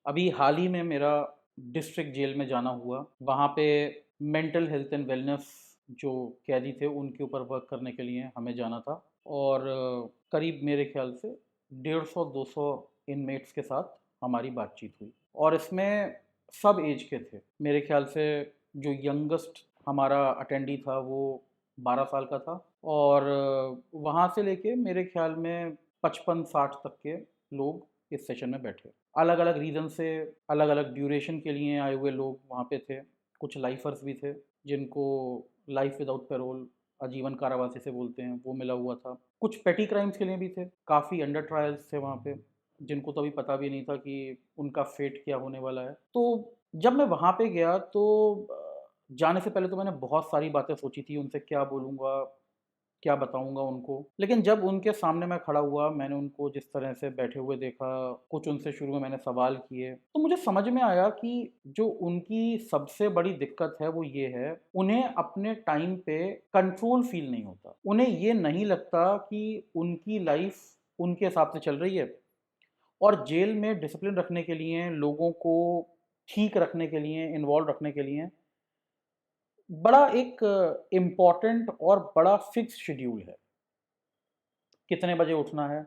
अभी हाल ही में मेरा डिस्ट्रिक्ट जेल में जाना हुआ। वहाँ पे मेंटल हेल्थ एंड वेलनेस जो कैदी थे उनके ऊपर वर्क करने के लिए हमें जाना था। और करीब मेरे ख्याल से 150-200 इनमेट्स के साथ हमारी बातचीत हुई और इसमें सब एज के थे। मेरे ख्याल से जो यंगेस्ट हमारा अटेंडी था वो 12 साल का था और वहाँ से लेके मेरे ख्याल में 55-60 तक के लोग इस सेशन में बैठे। अलग अलग रीज़न से अलग अलग ड्यूरेशन के लिए आए हुए लोग वहाँ पे थे। कुछ लाइफर्स भी थे जिनको लाइफ विदाउट पैरोल, आजीवन कारावास जिसे बोलते हैं, वो मिला हुआ था। कुछ पेटी क्राइम्स के लिए भी थे। काफ़ी अंडर ट्रायल्स थे वहाँ पे जिनको तो अभी पता भी नहीं था कि उनका फेट क्या होने वाला है। तो जब मैं वहाँ पे गया तो जाने से पहले तो मैंने बहुत सारी बातें सोची थी, उनसे क्या बोलूँगा, क्या बताऊँगा उनको। लेकिन जब उनके सामने मैं खड़ा हुआ, मैंने उनको जिस तरह से बैठे हुए देखा, कुछ उनसे शुरू में मैंने सवाल किए, तो मुझे समझ में आया कि जो उनकी सबसे बड़ी दिक्कत है वो ये है, उन्हें अपने टाइम पे कंट्रोल फ़ील नहीं होता। उन्हें ये नहीं लगता कि उनकी लाइफ़ उनके हिसाब से चल रही है और जेल में डिसिप्लिन रखने के लिए, लोगों को ठीक रखने के लिए, इन्वॉल्व रखने के लिए बड़ा एक इम्पोर्टेंट और बड़ा फ़िक्स शेड्यूल है। कितने बजे उठना है,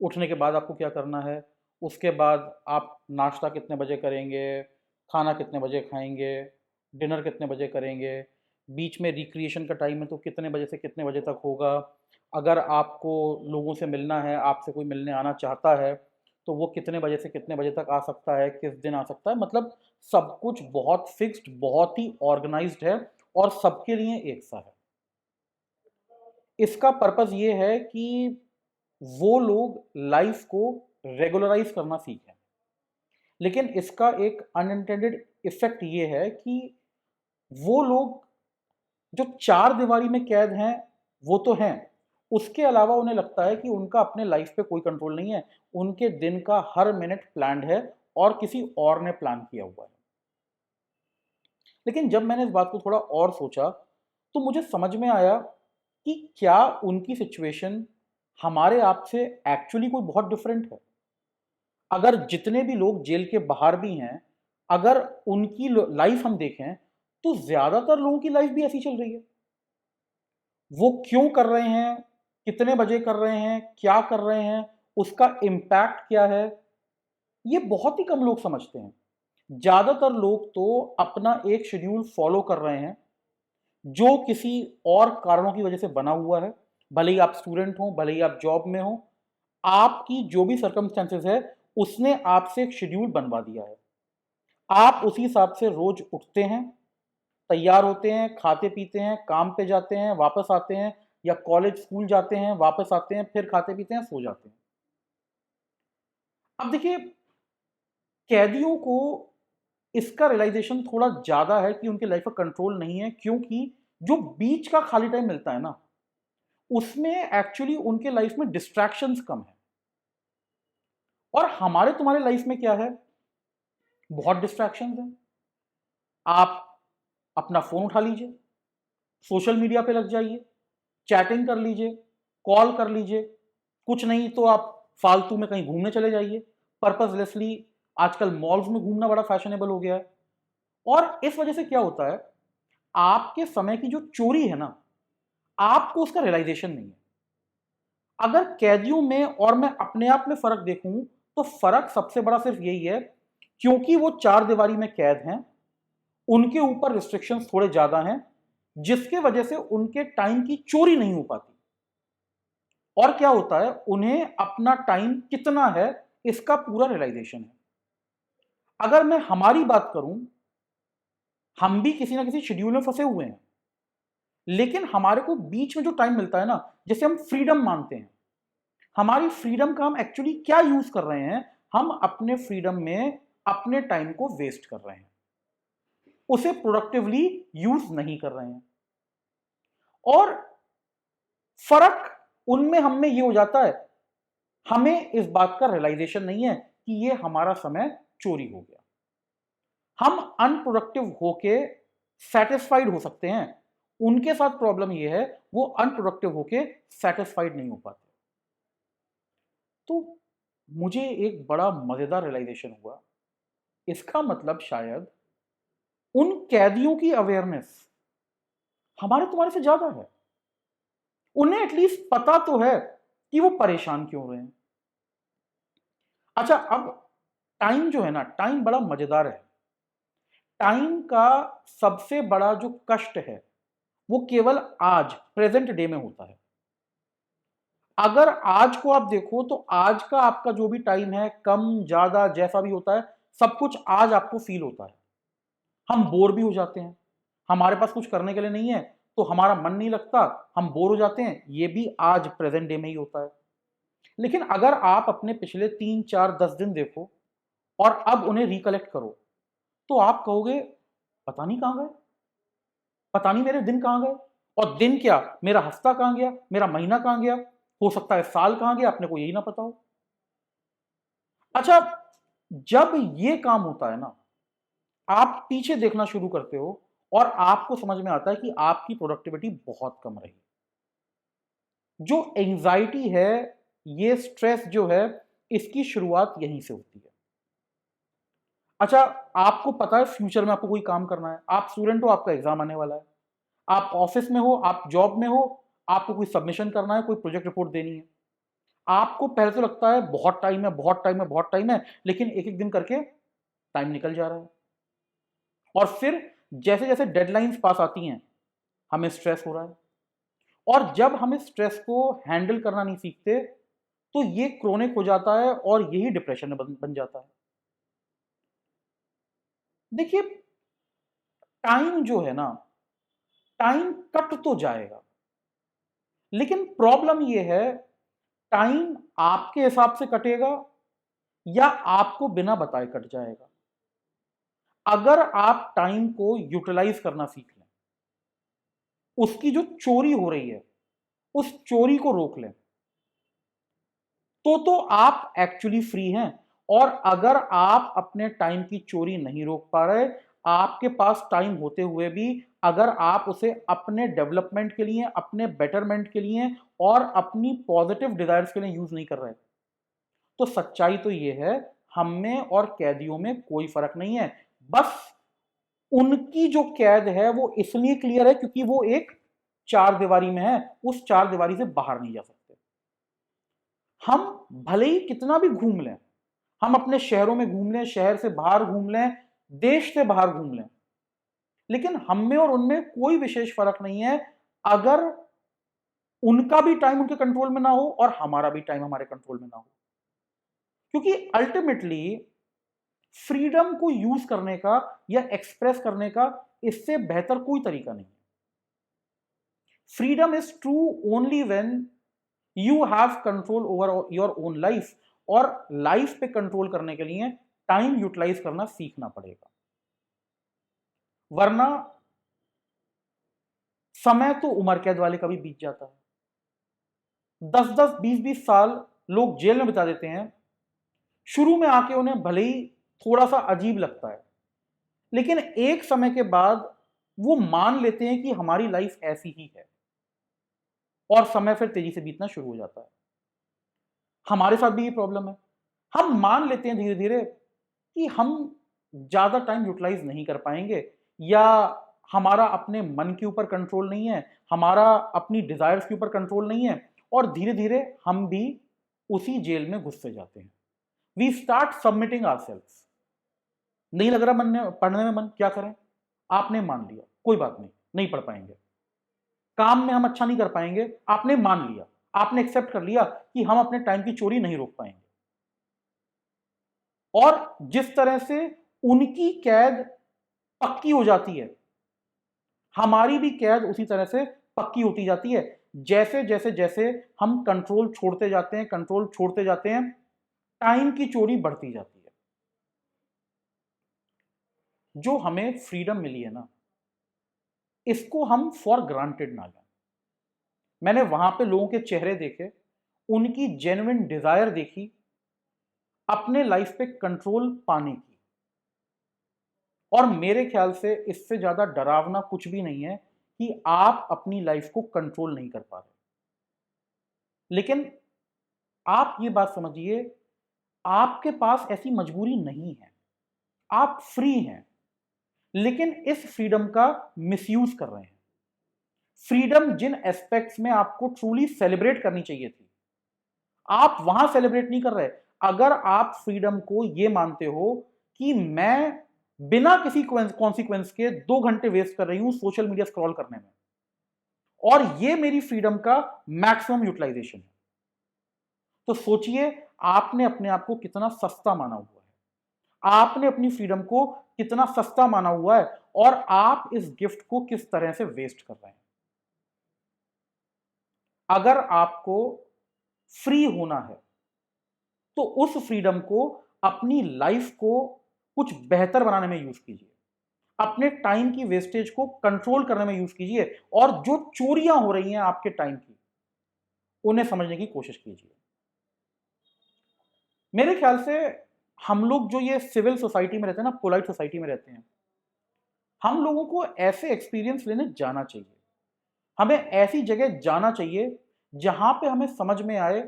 उठने के बाद आपको क्या करना है, उसके बाद आप नाश्ता कितने बजे करेंगे, खाना कितने बजे खाएँगे, डिनर कितने बजे करेंगे, बीच में रिक्रिएशन का टाइम है तो कितने बजे से कितने बजे तक होगा। अगर आपको लोगों से मिलना है, आपसे कोई मिलने आना चाहता है, तो वो कितने बजे से कितने बजे तक आ सकता है, किस दिन आ सकता है। मतलब सब कुछ बहुत फ़िक्स्ड, बहुत ही ऑर्गनाइज़्ड है और सबके लिए एक सा है। इसका पर्पज़ ये है कि वो लोग लाइफ़ को रेगुलराइज़ करना सीखें। लेकिन इसका एक अनइंटेंडेड इफ़ेक्ट ये है कि वो लोग जो चार दीवारी में कैद हैं, वो तो हैं। उसके अलावा उन्हें लगता है कि उनका अपने लाइफ़ पे कोई कंट्रोल नहीं है। उनके दिन का हर मिनट प्लान्ड है और किसी और ने प्लान किया हुआ है। लेकिन जब मैंने इस बात को थोड़ा और सोचा, तो मुझे समझ में आया कि क्या उनकी सिचुएशन हमारे आप से एक्चुअली कोई बहुत डिफरेंट है। अगर जितने भी लोग जेल के बाहर भी हैं, अगर उनकी लाइफ हम देखें, तो ज़्यादातर लोगों की लाइफ भी ऐसी चल रही है। वो क्यों कर रहे हैं, कितने बजे कर रहे हैं, क्या कर रहे हैं, उसका इम्पैक्ट क्या है, ये बहुत ही कम लोग समझते हैं। ज़्यादातर लोग तो अपना एक शेड्यूल फॉलो कर रहे हैं जो किसी और कारणों की वजह से बना हुआ है। भले ही आप स्टूडेंट हो, भले ही आप जॉब में हो, आपकी जो भी सर्कमस्टेंसेस है, उसने आपसे एक शेड्यूल बनवा दिया है। आप उसी हिसाब से रोज उठते हैं, तैयार होते हैं, खाते-पीते हैं, काम पे जाते हैं, वापस आते हैं या कॉलेज, स्कूल जाते हैं, वापस आते हैं, फिर खाते-पीते हैं, सो जाते हैं। अब देखिए, कैदियों को इसका रियलाइज़ेशन थोड़ा ज़्यादा है कि उनकी लाइफ का कंट्रोल नहीं है, क्योंकि जो बीच का खाली टाइम मिलता है ना, उसमें एक्चुअली उनके लाइफ में डिस्ट्रैक्शंस कम है। और हमारे तुम्हारे लाइफ में क्या है? बहुत डिस्ट्रैक्शंस हैं। आप अपना फ़ोन उठा लीजिए, सोशल मीडिया पे लग जाइए, चैटिंग कर लीजिए, कॉल कर लीजिए, कुछ नहीं तो आप फालतू में कहीं घूमने चले जाइए। पर्पसलेसली आजकल मॉल्स में घूमना बड़ा फैशनेबल हो गया है। और इस वजह से क्या होता है, आपके समय की जो चोरी है ना, आपको उसका रियलाइज़ेशन नहीं है। अगर कैदियों में और मैं अपने आप में फ़र्क देखूँ, तो फ़र्क सबसे बड़ा सिर्फ़ यही है, क्योंकि वो चार दीवारी में कैद हैं, उनके ऊपर रिस्ट्रिक्शंस थोड़े ज़्यादा हैं, जिसके वजह से उनके टाइम की चोरी नहीं हो पाती। और क्या होता है, उन्हें अपना टाइम कितना है, इसका पूरा रियलाइज़ेशन है। अगर मैं हमारी बात करूँ, हम भी किसी न किसी शेड्यूल में फँसे हुए हैं, लेकिन हमारे को बीच में जो टाइम मिलता है ना, जिसे हम फ्रीडम मानते हैं, हमारी फ्रीडम का हम एक्चुअली क्या यूज़ कर रहे हैं, हम अपने फ्रीडम में अपने टाइम को वेस्ट कर रहे हैं। उसे प्रोडक्टिवली यूज़ नहीं कर रहे हैं। और फ़र्क उनमें हम में ये हो जाता है, हमें इस बात का रियलाइज़ेशन नहीं है कि ये हमारा समय चोरी हो गया। हम अनप्रोडक्टिव होके सैटिस्फाइड हो सकते हैं। उनके साथ प्रॉब्लम ये है, वो अनप्रोडक्टिव होके सैटिस्फाइड नहीं हो पाते। तो मुझे एक बड़ा मज़ेदार रियलाइज़ेशन हुआ इसका मतलब शायद उन कैदियों की अवेयरनेस हमारे तुम्हारे से ज्यादा है। उन्हें एटलीस्ट पता तो है कि वो परेशान क्यों रहे हैं। अच्छा, अब टाइम जो है ना, टाइम बड़ा मजेदार है। टाइम का सबसे बड़ा जो कष्ट है वो केवल आज प्रेजेंट डे में होता है। अगर आज को आप देखो तो आज का आपका जो भी टाइम है, कम ज्यादा जैसा भी होता है, सब कुछ आज आपको फील होता है। हम बोर भी हो जाते हैं, हमारे पास कुछ करने के लिए नहीं है तो हमारा मन नहीं लगता, हम बोर हो जाते हैं, ये भी आज प्रेजेंट डे में ही होता है। लेकिन अगर आप अपने पिछले 3 4 10 दिन देखो और अब उन्हें रिकलेक्ट करो तो आप कहोगे पता नहीं कहां गए, पता नहीं मेरे दिन कहां गए, और दिन क्या, मेरा हफ्ता कहां गया, मेरा महीना कहां गया, हो सकता है साल कहां गया, अपने को यही ना पता हो। अच्छा, जब ये काम होता है ना, आप पीछे देखना शुरू करते हो और आपको समझ में आता है कि आपकी प्रोडक्टिविटी बहुत कम रही। जो एंजाइटी है, ये स्ट्रेस जो है, इसकी शुरुआत यहीं से होती है। अच्छा, आपको पता है फ्यूचर में आपको कोई काम करना है, आप स्टूडेंट हो, आपका एग्जाम आने वाला है, आप ऑफिस में हो, आप जॉब में हो, आपको कोई सबमिशन करना है, कोई प्रोजेक्ट रिपोर्ट देनी है। आपको पहले तो लगता है बहुत टाइम है, बहुत टाइम है, बहुत टाइम है, लेकिन एक एक दिन करके टाइम निकल जा रहा है। और फिर जैसे जैसे डेडलाइंस पास आती हैं, हमें स्ट्रेस हो रहा है। और जब हम इस स्ट्रेस को हैंडल करना नहीं सीखते तो ये क्रोनिक हो जाता है और यही डिप्रेशन में बन जाता है। देखिए, टाइम जो है ना, टाइम कट तो जाएगा, लेकिन प्रॉब्लम ये है, टाइम आपके हिसाब से कटेगा या आपको बिना बताए कट जाएगा। अगर आप टाइम को यूटिलाइज करना सीख लें, उसकी जो चोरी हो रही है उस चोरी को रोक लें, तो आप एक्चुअली फ्री हैं। और अगर आप अपने टाइम की चोरी नहीं रोक पा रहे, आपके पास टाइम होते हुए भी अगर आप उसे अपने डेवलपमेंट के लिए, अपने बेटरमेंट के लिए और अपनी पॉजिटिव डिजायर्स के लिए यूज नहीं कर रहे, तो सच्चाई तो यह है, हम में और कैदियों में कोई फर्क नहीं है। बस उनकी जो कैद है वो इसलिए क्लियर है क्योंकि वो एक चार दीवारी में है, उस चार दीवारी से बाहर नहीं जा सकते। हम भले ही कितना भी घूम लें, हम अपने शहरों में घूम लें, शहर से बाहर घूम लें, देश से बाहर घूम लें, लेकिन हम में और उनमें कोई विशेष फर्क नहीं है अगर उनका भी टाइम उनके कंट्रोल में ना हो और हमारा भी टाइम हमारे कंट्रोल में ना हो। क्योंकि अल्टीमेटली फ्रीडम को यूज करने का या एक्सप्रेस करने का इससे बेहतर कोई तरीका नहीं है। Freedom is true only when you have control over your own life, और लाइफ पे कंट्रोल करने के लिए टाइम यूटिलाइज करना सीखना पड़ेगा। वरना समय तो उम्र कैद वाले का भी बीत जाता है। 10 10 20 20 साल लोग जेल में बिता देते हैं। शुरू में आके उन्हें भले ही थोड़ा सा अजीब लगता है, लेकिन एक समय के बाद वो मान लेते हैं कि हमारी लाइफ ऐसी ही है, और समय फिर तेजी से बीतना शुरू हो जाता है। हमारे साथ भी ये प्रॉब्लम है। हम मान लेते हैं धीरे धीरे कि हम ज्यादा टाइम यूटिलाइज नहीं कर पाएंगे, या हमारा अपने मन के ऊपर कंट्रोल नहीं है, हमारा अपनी डिजायर्स के ऊपर कंट्रोल नहीं है, और धीरे धीरे हम भी उसी जेल में घुसते जाते हैं। We start submitting ourselves. नहीं लग रहा मन में पढ़ने में, मन क्या करें, आपने मान लिया कोई बात नहीं, नहीं पढ़ पाएंगे, काम में हम अच्छा नहीं कर पाएंगे, आपने मान लिया, आपने एक्सेप्ट कर लिया कि हम अपने टाइम की चोरी नहीं रोक पाएंगे। और जिस तरह से उनकी कैद पक्की हो जाती है, हमारी भी कैद उसी तरह से पक्की होती जाती है। जैसे जैसे जैसे हम कंट्रोल छोड़ते जाते हैं, कंट्रोल छोड़ते जाते हैं, टाइम की चोरी बढ़ती जाती है। जो हमें फ्रीडम मिली है ना, इसको हम फॉर ग्रांटेड ना लें। मैंने वहां पे लोगों के चेहरे देखे, उनकी जेन्युइन डिजायर देखी अपने लाइफ पे कंट्रोल पाने की, और मेरे ख्याल से इससे ज्यादा डरावना कुछ भी नहीं है कि आप अपनी लाइफ को कंट्रोल नहीं कर पा रहे। लेकिन आप ये बात समझिए, आपके पास ऐसी मजबूरी नहीं है। आप फ्री हैं, लेकिन इस फ्रीडम का मिसयूज कर रहे हैं। फ्रीडम जिन एस्पेक्ट्स में आपको ट्रूली सेलिब्रेट करनी चाहिए थी, आप वहां सेलिब्रेट नहीं कर रहे। अगर आप फ्रीडम को यह मानते हो कि मैं बिना किसी कॉन्सिक्वेंस के 2 घंटे वेस्ट कर रही हूं सोशल मीडिया स्क्रॉल करने में, और यह मेरी फ्रीडम का मैक्सिमम यूटिलाइजेशन है, तो सोचिए आपने अपने आप को कितना सस्ता माना हुआ है, आपने अपनी फ्रीडम को कितना सस्ता माना हुआ है, और आप इस गिफ्ट को किस तरह से वेस्ट कर रहे हैं। अगर आपको फ्री होना है तो उस फ्रीडम को अपनी लाइफ को कुछ बेहतर बनाने में यूज कीजिए, अपने टाइम की वेस्टेज को कंट्रोल करने में यूज कीजिए, और जो चोरियां हो रही हैं आपके टाइम की, उन्हें समझने की कोशिश कीजिए। मेरे ख्याल से हम लोग जो ये सिविल सोसाइटी में रहते हैं ना, पोलाइट सोसाइटी में रहते हैं, हम लोगों को ऐसे एक्सपीरियंस लेने जाना चाहिए। हमें ऐसी जगह जाना चाहिए जहां पे हमें समझ में आए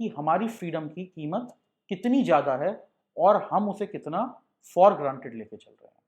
कि हमारी फ्रीडम की कीमत कितनी ज्यादा है और हम उसे कितना फॉर ग्रांटेड लेके चल रहे हैं।